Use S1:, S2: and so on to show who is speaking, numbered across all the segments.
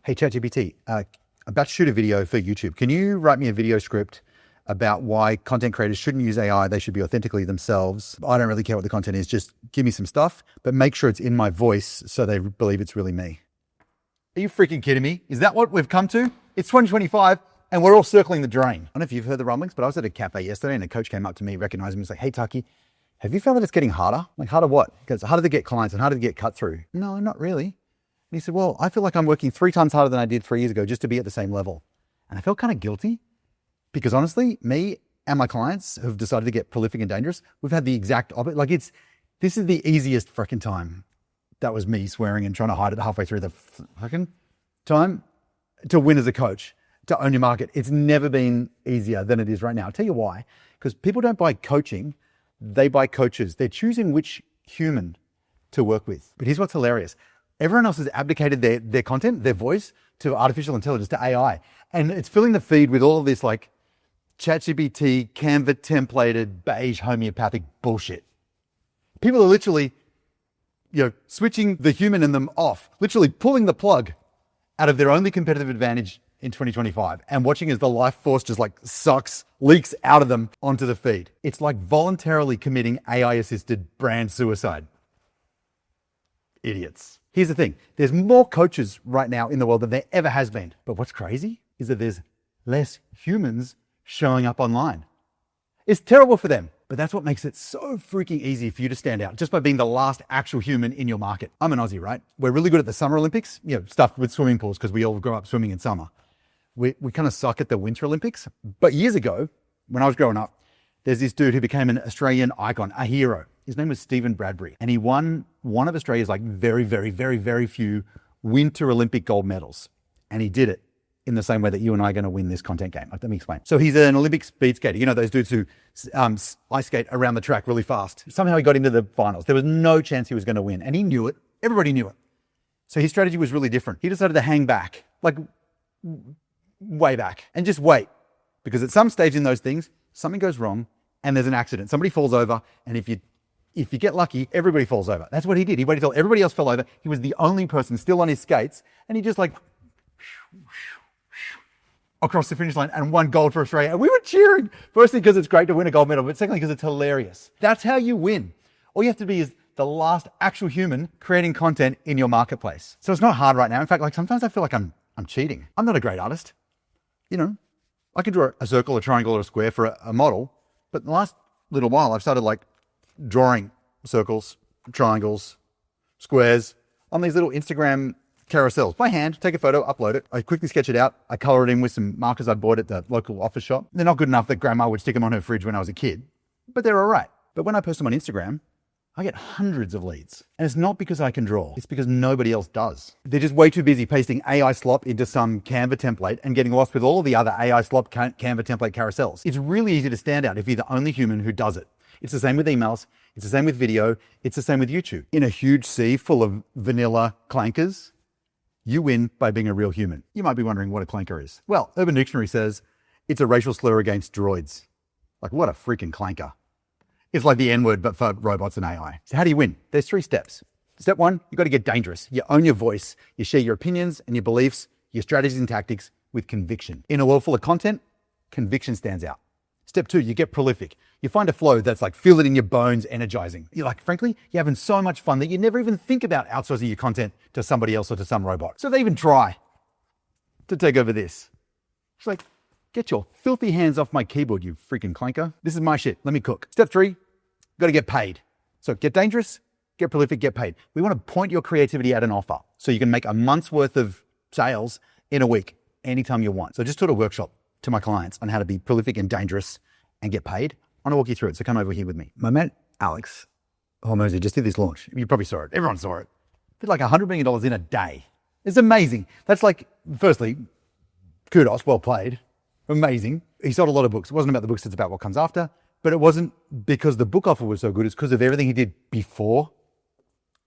S1: Hey, ChatGPT, I'm about to shoot a video for YouTube. Can you write me a video script about why content creators shouldn't use AI? They should be authentically themselves. I don't really care what the content is. Just give me some stuff, but make sure it's in my voice so they believe it's really me. Are you freaking kidding me? Is that what we've come to? It's 2025 and we're all circling the drain. I don't know if you've heard the rumblings, but I was at a cafe yesterday and a coach came up to me, recognized me and was like, hey, Taki, have you found that it's getting harder? Like, harder what? Because it's harder to get clients and harder to get cut through. No, not really. And he said, well, I feel like I'm working 3 times harder than I did 3 years ago just to be at the same level. And I felt kind of guilty because honestly, me and my clients who've decided to get prolific and dangerous, we've had the exact opposite. Like this is the easiest freaking time. That was me swearing and trying to hide it halfway through the fucking time to win as a coach, to own your market. It's never been easier than it is right now. I'll tell you why. Because people don't buy coaching, they buy coaches. They're choosing which human to work with. But here's what's hilarious. Everyone else has abdicated their content, their voice to artificial intelligence, to AI. And it's filling the feed with all of this like ChatGPT, Canva templated, beige homeopathic bullshit. People are literally, switching the human in them off, literally pulling the plug out of their only competitive advantage in 2025 and watching as the life force just like leaks out of them onto the feed. It's like voluntarily committing AI-assisted brand suicide. Idiots. Here's the thing. There's more coaches right now in the world than there ever has been. But what's crazy is that there's less humans showing up online. It's terrible for them, but that's what makes it so freaking easy for you to stand out just by being the last actual human in your market. I'm an Aussie, right? We're really good at the Summer Olympics, stuff with swimming pools because we all grow up swimming in summer. We kind of suck at the Winter Olympics. But years ago, when I was growing up, there's this dude who became an Australian icon, a hero. His name was Stephen Bradbury, and he won one of Australia's like very, very, very, very few Winter Olympic gold medals. And he did it in the same way that you and I are going to win this content game. Let me explain. So he's an Olympic speed skater. You know those dudes who ice skate around the track really fast. Somehow he got into the finals. There was no chance he was going to win, and he knew it. Everybody knew it. So his strategy was really different. He decided to hang back, like way back, and just wait. Because at some stage in those things, something goes wrong, and there's an accident. Somebody falls over, and if you get lucky, everybody falls over. That's what he did. He waited till everybody else fell over. He was the only person still on his skates, and he just like across the finish line and won gold for Australia. And we were cheering, firstly because it's great to win a gold medal, but secondly because it's hilarious. That's how you win. All you have to be is the last actual human creating content in your marketplace. So it's not hard right now. In fact, like sometimes I feel like I'm cheating. I'm not a great artist. I can draw a circle, a triangle, or a square for a model, but in the last little while I've started like drawing circles, triangles, squares on these little Instagram carousels by hand. Take a photo, upload it. I quickly sketch it out. I color it in with some markers I bought at the local office shop. They're not good enough that grandma would stick them on her fridge when I was a kid, but they're all right. But when I post them on Instagram, I get hundreds of leads. And it's not because I can draw. It's because nobody else does. They're just way too busy pasting AI slop into some Canva template and getting lost with all of the other AI slop Canva template carousels. It's really easy to stand out if you're the only human who does it. It's the same with emails. It's the same with video. It's the same with YouTube. In a huge sea full of vanilla clankers, you win by being a real human. You might be wondering what a clanker is. Well, Urban Dictionary says it's a racial slur against droids. Like, what a freaking clanker. It's like the N-word, but for robots and AI. So how do you win? There's 3 steps. Step 1, you've got to get dangerous. You own your voice. You share your opinions and your beliefs, your strategies and tactics with conviction. In a world full of content, conviction stands out. Step 2, you get prolific. You find a flow that's like, feel it in your bones, energizing. You're like, frankly, you're having so much fun that you never even think about outsourcing your content to somebody else or to some robot. So they even try to take over this. It's like, get your filthy hands off my keyboard, you freaking clanker. This is my shit. Let me cook. Step 3, got to get paid. So get dangerous, get prolific, get paid. We want to point your creativity at an offer so you can make a month's worth of sales in a week, anytime you want. So I just taught a workshop to my clients on how to be prolific and dangerous and get paid. I want to walk you through it. So come over here with me. My mate, Alex Hormozy, just did this launch. You probably saw it. Everyone saw it. Did like $100 million in a day. It's amazing. That's like, firstly, kudos, well played. Amazing. He sold a lot of books. It wasn't about the books, it's about what comes after. But it wasn't because the book offer was so good. It's because of everything he did before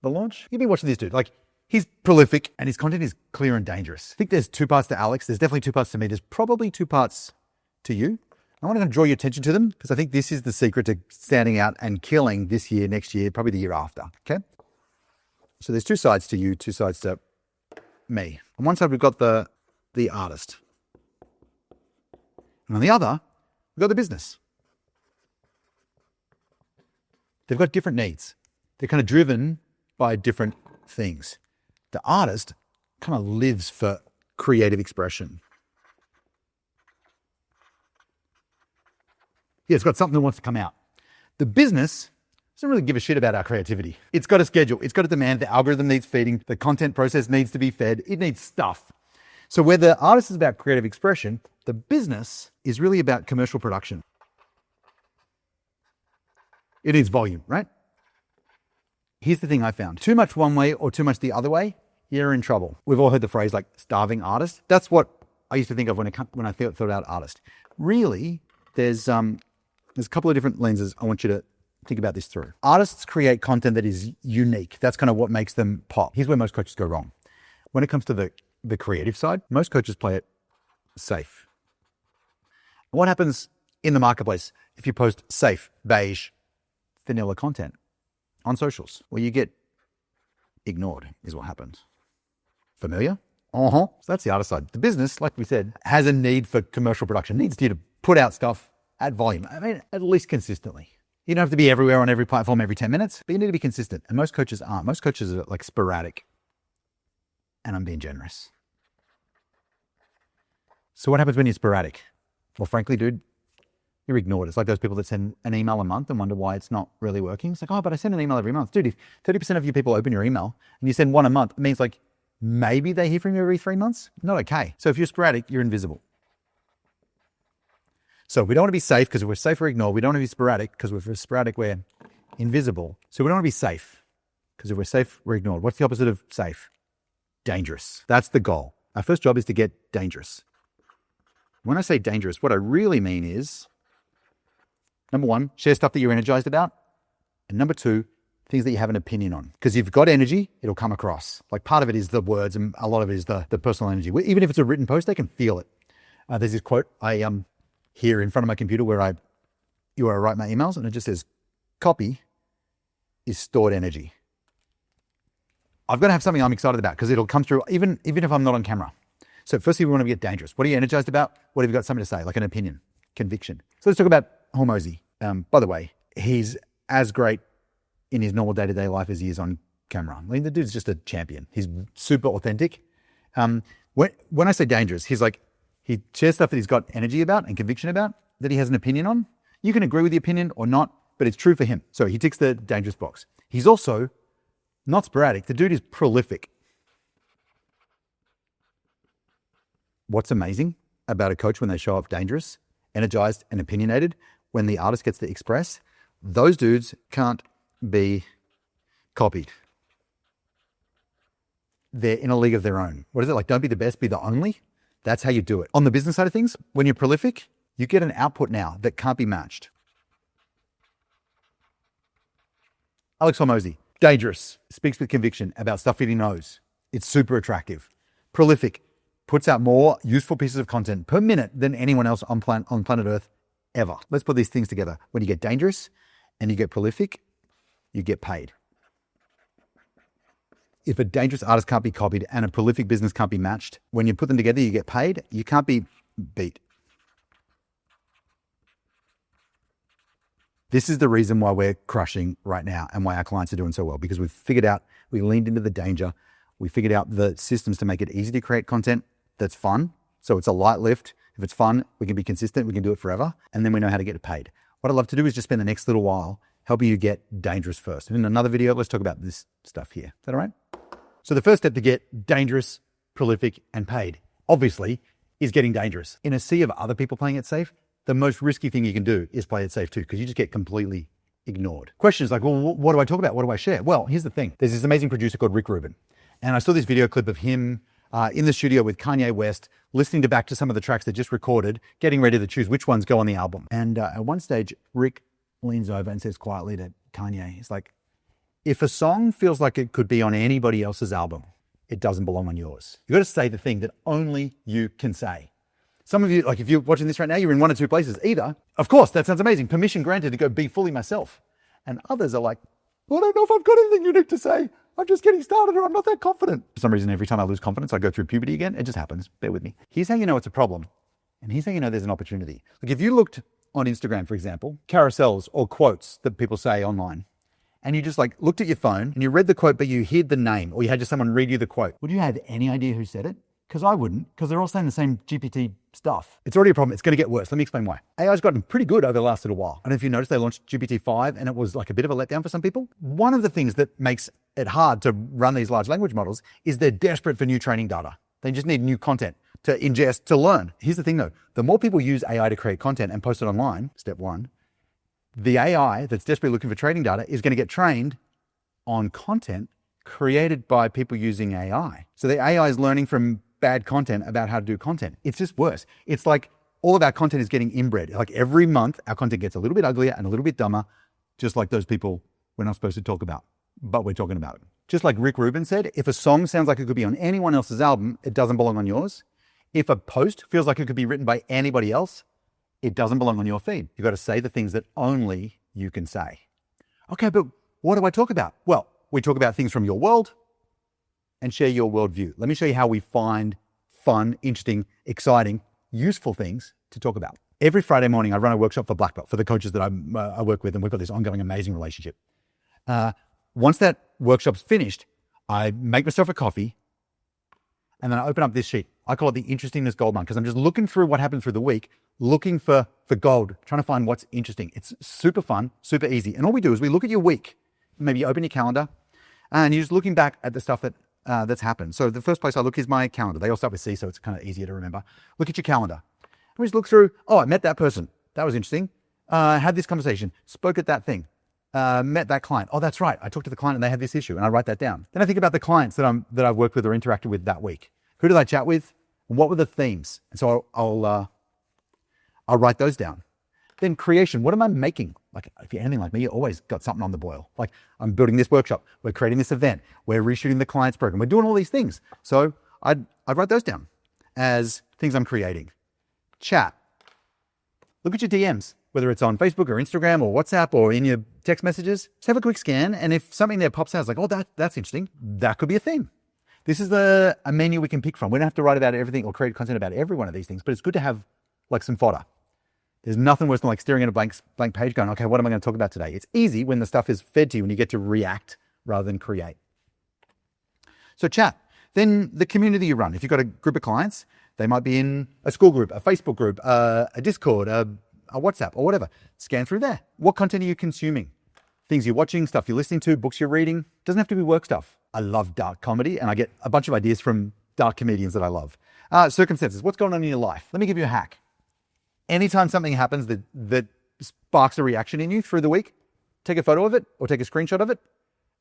S1: the launch. You've been watching this dude. Like, he's prolific and his content is clear and dangerous. I think there's 2 parts to Alex. There's definitely 2 parts to me. There's probably 2 parts to you. I want to draw your attention to them because I think this is the secret to standing out and killing this year, next year, probably the year after. Okay. So there's 2 sides to you, 2 sides to me. On one side, we've got the artist. And on the other, we've got the business. They've got different needs. They're kind of driven by different things. The artist kind of lives for creative expression. Yeah, it's got something that wants to come out. The business doesn't really give a shit about our creativity. It's got a schedule. It's got a demand. The algorithm needs feeding. The content process needs to be fed. It needs stuff. So where the artist is about creative expression, the business is really about commercial production. It needs volume, right? Here's the thing I found. Too much one way or too much the other way, you're in trouble. We've all heard the phrase like starving artist. That's what I used to think of when I thought about artist. Really, there's a couple of different lenses I want you to think about this through. Artists create content that is unique. That's kind of what makes them pop. Here's where most coaches go wrong. When it comes to the creative side, most coaches play it safe. What happens in the marketplace if you post safe, beige, vanilla content on socials? Well, you get ignored is what happens. Familiar? So that's the artist side. The business, like we said, has a need for commercial production, needs you to put out stuff at volume. I mean, at least consistently. You don't have to be everywhere on every platform every 10 minutes, but you need to be consistent. And most coaches aren't. Most coaches are like sporadic. And I'm being generous. So what happens when you're sporadic? Well, frankly, dude, you're ignored. It's like those people that send an email a month and wonder why it's not really working. It's like, oh, but I send an email every month. Dude, if 30% of you people open your email and you send one a month, it means like maybe they hear from you every 3 months. Not okay. So if you're sporadic, you're invisible. So we don't want to be safe because if we're safe, we're ignored. We don't want to be sporadic because if we're sporadic, we're invisible. So we don't want to be safe because if we're safe, we're ignored. What's the opposite of safe? Dangerous. That's the goal. Our first job is to get dangerous. When I say dangerous, what I really mean is, number one, share stuff that you're energized about. And number two, things that you have an opinion on. Because you've got energy, it'll come across. Like part of it is the words and a lot of it is the personal energy. Even if it's a written post, they can feel it. There's this quote I here in front of my computer where I write my emails and it just says, copy is stored energy. I've got to have something I'm excited about because it'll come through even if I'm not on camera. So firstly, we want to get dangerous. What are you energized about? What have you got something to say? Like an opinion, conviction. So let's talk about Hormozy. By the way, he's as great in his normal day-to-day life as he is on camera. I mean, the dude's just a champion. He's super authentic. When I say dangerous, he shares stuff that he's got energy about and conviction about, that he has an opinion on. You can agree with the opinion or not, but it's true for him. So he ticks the dangerous box. He's also not sporadic. The dude is prolific. What's amazing about a coach when they show up dangerous, energized, and opinionated, when the artist gets to express, those dudes can't be copied. They're in a league of their own. What is it? Like, don't be the best, be the only. That's how you do it. On the business side of things, when you're prolific, you get an output now that can't be matched. Alex Hormozy, dangerous, speaks with conviction about stuff that he knows. It's super attractive. Prolific, puts out more useful pieces of content per minute than anyone else on planet Earth ever. Let's put these things together. When you get dangerous and you get prolific, you get paid. If a dangerous artist can't be copied and a prolific business can't be matched, when you put them together, you get paid. You can't be beat. This is the reason why we're crushing right now and why our clients are doing so well, because we leaned into the danger. We figured out the systems to make it easy to create content that's fun. So it's a light lift. If it's fun, we can be consistent. We can do it forever. And then we know how to get paid. What I'd love to do is just spend the next little while helping you get dangerous first. And in another video, let's talk about this stuff here. Is that all right? So the first step to get dangerous, prolific, and paid, obviously, is getting dangerous. In a sea of other people playing it safe, the most risky thing you can do is play it safe too, because you just get completely ignored. Questions like, well, what do I talk about? What do I share? Well, here's the thing. There's this amazing producer called Rick Rubin. And I saw this video clip of him in the studio with Kanye West, listening back to some of the tracks they just recorded, getting ready to choose which ones go on the album. And at one stage, Rick leans over and says quietly to Kanye, he's like, if a song feels like it could be on anybody else's album, it doesn't belong on yours. You got to say the thing that only you can say. Some of you, like if you're watching this right now, you're in one or two places. Either, of course, that sounds amazing. Permission granted to go be fully myself. And others are like, well, I don't know if I've got anything unique to say. I'm just getting started or I'm not that confident. For some reason, every time I lose confidence, I go through puberty again. It just happens. Bear with me. Here's how you know it's a problem. And here's how you know there's an opportunity. Like if you looked on Instagram, for example, carousels or quotes that people say online, and you just like looked at your phone and you read the quote, but you hid the name or you had just someone read you the quote, would you have any idea who said it? Because I wouldn't, because they're all saying the same GPT stuff. It's already a problem. It's going to get worse. Let me explain why. AI's gotten pretty good over the last little while. I don't know if you noticed they launched GPT-5 and it was like a bit of a letdown for some people. One of the things that makes it hard to run these large language models is they're desperate for new training data. They just need new content to ingest, to learn. Here's the thing though, the more people use AI to create content and post it online, step one, the AI that's desperately looking for training data is going to get trained on content created by people using AI. So the AI is learning from bad content about how to do content. It's just worse. It's like all of our content is getting inbred. Like every month, our content gets a little bit uglier and a little bit dumber, just like those people we're not supposed to talk about, but we're talking about. Just like Rick Rubin said, if a song sounds like it could be on anyone else's album, it doesn't belong on yours. If a post feels like it could be written by anybody else, it doesn't belong on your feed. You've got to say the things that only you can say. Okay, but what do I talk about? Well, we talk about things from your world and share your worldview. Let me show you how we find fun, interesting, exciting, useful things to talk about. Every Friday morning, I run a workshop for Black Belt, for the coaches that I work with, and we've got this ongoing amazing relationship. Once that workshop's finished, I make myself a coffee, and then I open up this sheet. I call it the interestingness goldmine because I'm just looking through what happened through the week, looking for gold, trying to find what's interesting. It's super fun, super easy. And all we do is we look at your week. Maybe you open your calendar, and you're just looking back at the stuff that's happened. So the first place I look is my calendar. They all start with C, so it's kind of easier to remember. Look at your calendar. And we just look through, oh, I met that person. That was interesting. Had this conversation, spoke at that thing, met that client. Oh, that's right. I talked to the client and they had this issue and I write that down. Then I think about the clients that I've worked with or interacted with that week. Who did I chat with? And what were the themes? And so I'll write those down. Then creation, what am I making? Like if you're anything like me, you always got something on the boil. Like I'm building this workshop, we're creating this event, we're reshooting the client's program, we're doing all these things. So I'd write those down as things I'm creating. Chat. Look at your DMs, whether it's on Facebook or Instagram or WhatsApp or in your text messages. Just have a quick scan. And if something there pops out, it's like, oh, that's interesting. That could be a theme. This is a menu we can pick from. We don't have to write about everything or create content about every one of these things, but it's good to have like some fodder. There's nothing worse than like staring at a blank page going, okay, what am I going to talk about today? It's easy when the stuff is fed to you and you get to react rather than create. So chat. Then the community you run. If you've got a group of clients, they might be in a school group, a Facebook group, a Discord, a WhatsApp or whatever. Scan through there. What content are you consuming? Things you're watching, stuff you're listening to, books you're reading. Doesn't have to be work stuff. I love dark comedy and I get a bunch of ideas from dark comedians that I love. Circumstances. What's going on in your life? Let me give you a hack. Anytime something happens that sparks a reaction in you through the week, take a photo of it or take a screenshot of it.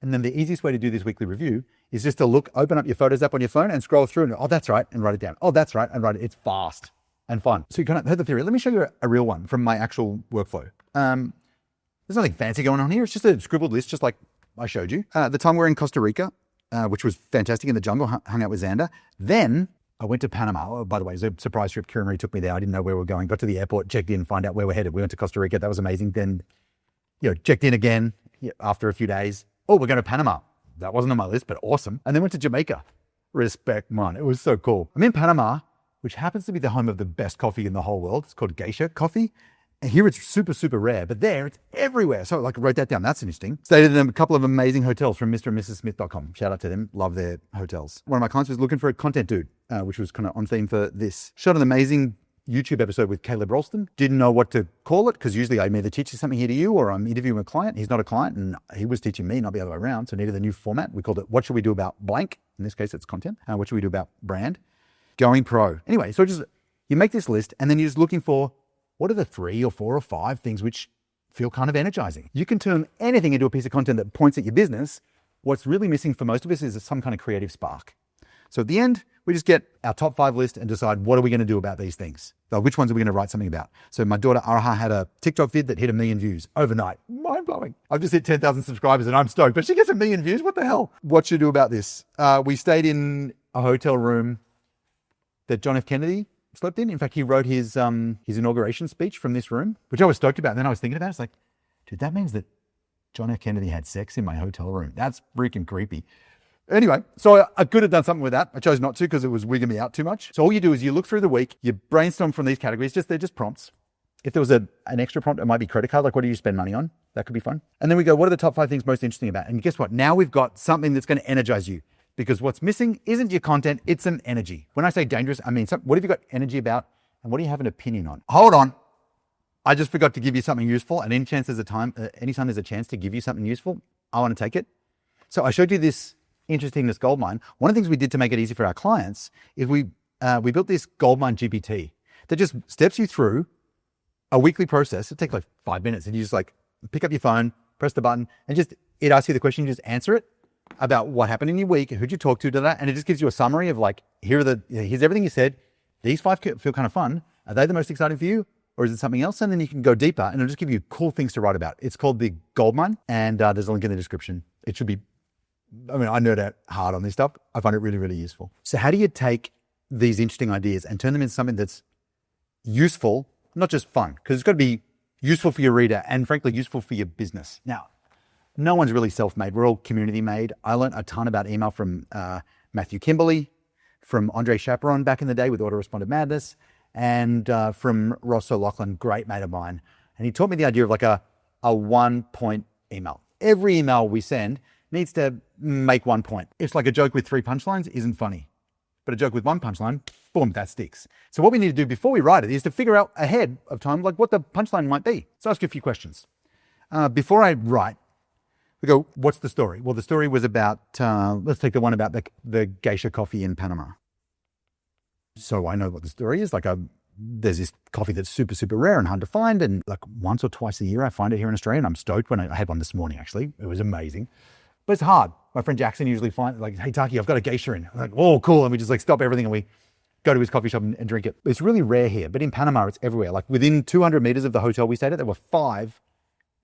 S1: And then the easiest way to do this weekly review is just to open up your Photos app on your phone and scroll through and, oh, that's right, and write it down. Oh, that's right, and write it. It's fast and fun. So you kind of heard the theory. Let me show you a real one from my actual workflow. There's nothing fancy going on here. It's just a scribbled list, just like I showed you. The time we're in Costa Rica, which was fantastic in the jungle, hung out with Xander. Then I went to Panama. Oh, by the way, it was a surprise trip. Kieran Marie took me there. I didn't know where we were going. Got to the airport, checked in, find out where we're headed. We went to Costa Rica. That was amazing. Then, checked in again after a few days. Oh, we're going to Panama. That wasn't on my list, but awesome. And then went to Jamaica. Respect, man. It was so cool. I'm in Panama, which happens to be the home of the best coffee in the whole world. It's called geisha coffee. And here it's super, super rare, but there it's everywhere. So I wrote that down. That's interesting. Stayed in a couple of amazing hotels from mrandmrssmith.com. Shout out to them. Love their hotels. One of my clients was looking for a content dude, which was kind of on theme for this. Shot an amazing YouTube episode with Caleb Ralston. Didn't know what to call it because usually I'm either teaching something here to you or I'm interviewing a client. He's not a client and he was teaching me, not the other way around. So needed a new format. We called it, what should we do about blank? In this case, it's content. What should we do about brand? Going pro. Anyway, so you make this list and then you're just looking for what are the 3 or 4 or 5 things which feel kind of energizing. You can turn anything into a piece of content that points at your business. What's really missing for most of us is some kind of creative spark. So at the end, we just get our top 5 list and decide what are we going to do about these things. So which ones are we going to write something about? So my daughter Araha had a TikTok vid that hit 1 million views overnight. Mind blowing. I've just hit 10,000 subscribers and I'm stoked, but she gets 1 million views. What the hell? What should we do about this? We stayed in a hotel room that John F. Kennedy slept in. In fact, he wrote his inauguration speech from this room, which I was stoked about. And then I was thinking about it. It's like, dude, that means that John F. Kennedy had sex in my hotel room. That's freaking creepy. Anyway, so I could have done something with that. I chose not to because it was wigging me out too much. So all you do is you look through the week, you brainstorm from these categories, they're just prompts. If there was an extra prompt, it might be credit card, like what do you spend money on? That could be fun. And then we go, what are the top 5 things most interesting about? And guess what? Now we've got something that's going to energize you, because what's missing isn't your content, it's an energy. When I say dangerous, I mean, what have you got energy about and what do you have an opinion on? Hold on. I just forgot to give you something useful, and anytime there's a chance to give you something useful, I want to take it. So I showed you this interestingness Goldmine. One of the things we did to make it easy for our clients is we built this Goldmine GPT that just steps you through a weekly process. It takes like 5 minutes, and you just like pick up your phone, press the button, and it asks you the question, you just answer it about what happened in your week, who'd you talk to, and it just gives you a summary of like, here's everything you said. These 5 feel kind of fun. Are they the most exciting for you? Or is it something else? And then you can go deeper, and it'll just give you cool things to write about. It's called the Goldmine, and there's a link in the description. It should be, I nerd out hard on this stuff. I find it really, really useful. So how do you take these interesting ideas and turn them into something that's useful, not just fun? Because it's got to be useful for your reader and frankly, useful for your business. Now, no one's really self-made. We're all community made. I learned a ton about email from Matthew Kimberley, from Andre Chaperon back in the day with Autoresponder Madness, and from Ross O'Loughlin, great mate of mine. And he taught me the idea of like a 1-point email. Every email we send needs to make 1 point. It's like a joke with 3 punchlines isn't funny, but a joke with 1 punchline, boom, that sticks. So what we need to do before we write it is to figure out ahead of time like what the punchline might be. So I'll ask you a few questions. Before I write, we go, what's the story? Well, the story was about, let's take the one about the geisha coffee in Panama. So I know what the story is. Like there's this coffee that's super, super rare and hard to find. And like once or twice a year, I find it here in Australia, and I'm stoked when I had one this morning, actually. It was amazing. But it's hard. My friend Jackson usually finds like, hey, Taki, I've got a geisha in. I'm like, oh, cool. And we just like stop everything and we go to his coffee shop and drink it. It's really rare here, but in Panama, it's everywhere. Like within 200 meters of the hotel we stayed at, there were 5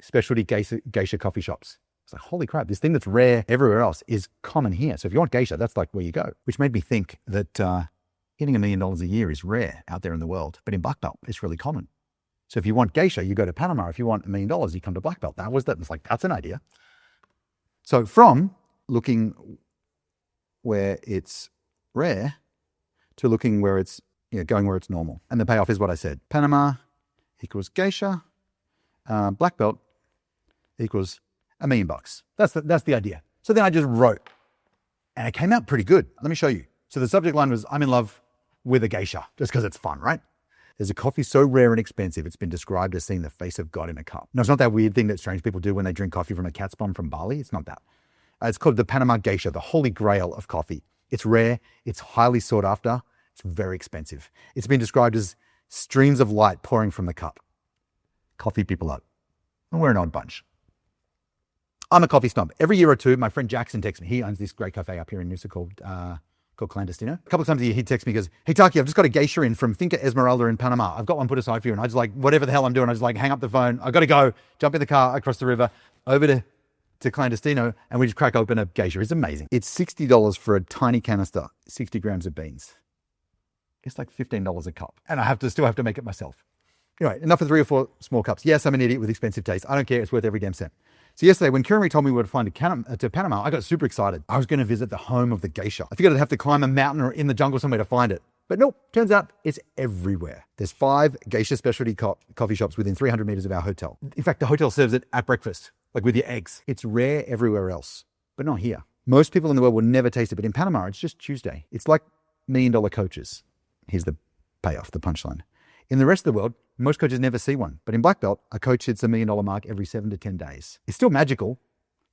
S1: specialty geisha coffee shops. It's like, holy crap, this thing that's rare everywhere else is common here. So if you want geisha, that's like where you go, which made me think that getting $1 million a year is rare out there in the world, but in Black Belt, it's really common. So if you want geisha, you go to Panama. If you want $1 million, you come to Black Belt. It's like, that's an idea. So from looking where it's rare to looking where it's, going where it's normal. And the payoff is what I said. Panama equals geisha. Black Belt equals $1 million. That's the idea. So then I just wrote, and it came out pretty good. Let me show you. So the subject line was, I'm in love with a geisha, just because it's fun, right? There's a coffee so rare and expensive, it's been described as seeing the face of God in a cup. No, it's not that weird thing that strange people do when they drink coffee from a cat's bum from Bali. It's not that. It's called the Panama geisha, the holy grail of coffee. It's rare, it's highly sought after, it's very expensive. It's been described as streams of light pouring from the cup. Coffee people up. And we're an odd bunch. I'm a coffee snob. Every year or two, my friend Jackson texts me. He owns this great cafe up here in Noosa called Clandestino. A couple of times a year, he'd text me, he goes, hey, Taki, I've just got a geisha in from Finca Esmeralda in Panama. I've got one put aside for you. And I just like, whatever the hell I'm doing, I just like hang up the phone. I got to go, jump in the car across the river, over to Clandestino, and we just crack open a geisha. It's amazing. It's $60 for a tiny canister, 60 grams of beans. It's like $15 a cup. And I still have to make it myself. Anyway, enough of 3 or 4 small cups. Yes, I'm an idiot with expensive taste. I don't care. It's worth every damn cent. So yesterday, when Kieran told me where to find to Panama, I got super excited. I was going to visit the home of the geisha. I figured I'd have to climb a mountain or in the jungle somewhere to find it. But nope, turns out it's everywhere. There's 5 geisha specialty coffee shops within 300 meters of our hotel. In fact, the hotel serves it at breakfast, like with your eggs. It's rare everywhere else, but not here. Most people in the world will never taste it, but in Panama, it's just Tuesday. It's like $1 million coaches. Here's the payoff, the punchline. In the rest of the world, most coaches never see one. But in Black Belt, a coach hits $1 million mark every 7 to 10 days. It's still magical.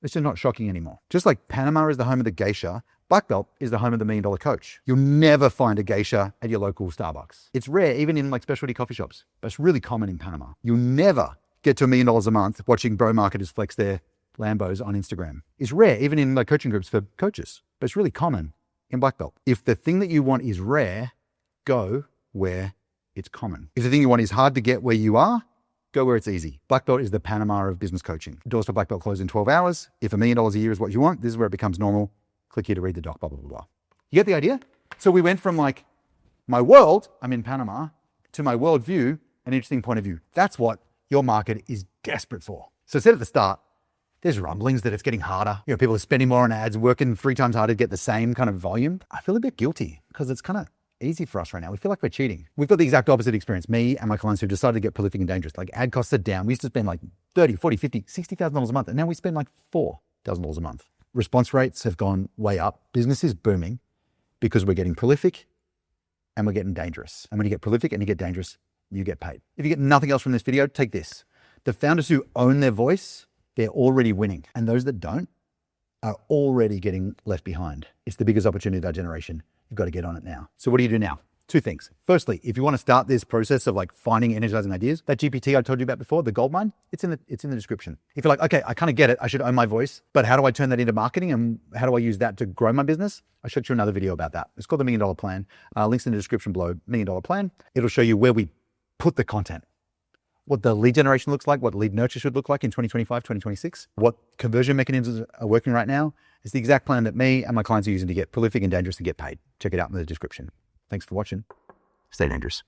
S1: It's just not shocking anymore. Just like Panama is the home of the geisha, Black Belt is the home of the $1 million coach. You'll never find a geisha at your local Starbucks. It's rare, even in like specialty coffee shops, but it's really common in Panama. You'll never get to $1 million a month watching bro marketers flex their Lambos on Instagram. It's rare, even in like coaching groups for coaches, but it's really common in Black Belt. If the thing that you want is rare, go where it's common. If the thing you want is hard to get where you are, go where it's easy. Black Belt is the Panama of business coaching. Doors for Black Belt close in 12 hours. If $1 million a year is what you want, this is where it becomes normal. Click here to read the doc, blah, blah, blah, blah. You get the idea? So we went from like my world, I'm in Panama, to my worldview, an interesting point of view. That's what your market is desperate for. So I said at the start, There's rumblings that it's getting harder. You know, people are spending more on ads, working 3 times harder to get the same kind of volume. I feel a bit guilty because it's kind of easy for us right now. We feel like we're cheating. We've got the exact opposite experience. Me and my clients who've decided to get prolific and dangerous. Like ad costs are down. We used to spend like $30, $40, $50, $60,000 a month. And now we spend like $4,000 a month. Response rates have gone way up. Business is booming because we're getting prolific and we're getting dangerous. And when you get prolific and you get dangerous, you get paid. If you get nothing else from this video, take this. The founders who own their voice, they're already winning. And those that don't are already getting left behind. It's the biggest opportunity of our generation. You've got to get on it now. So what do you do now? 2 things. Firstly, if you want to start this process of like finding energizing ideas, that GPT I told you about before, the Goldmine, it's in the description. If you're like, okay, I kind of get it. I should own my voice, but how do I turn that into marketing and how do I use that to grow my business? I showed you another video about that. It's called the $1 Million Plan. Links in the description below, $1 Million Plan. It'll show you where we put the content, what the lead generation looks like, what lead nurture should look like in 2025, 2026, what conversion mechanisms are working right now. It's the exact plan that me and my clients are using to get prolific and dangerous and get paid. Check it out in the description. Thanks for watching. Stay dangerous.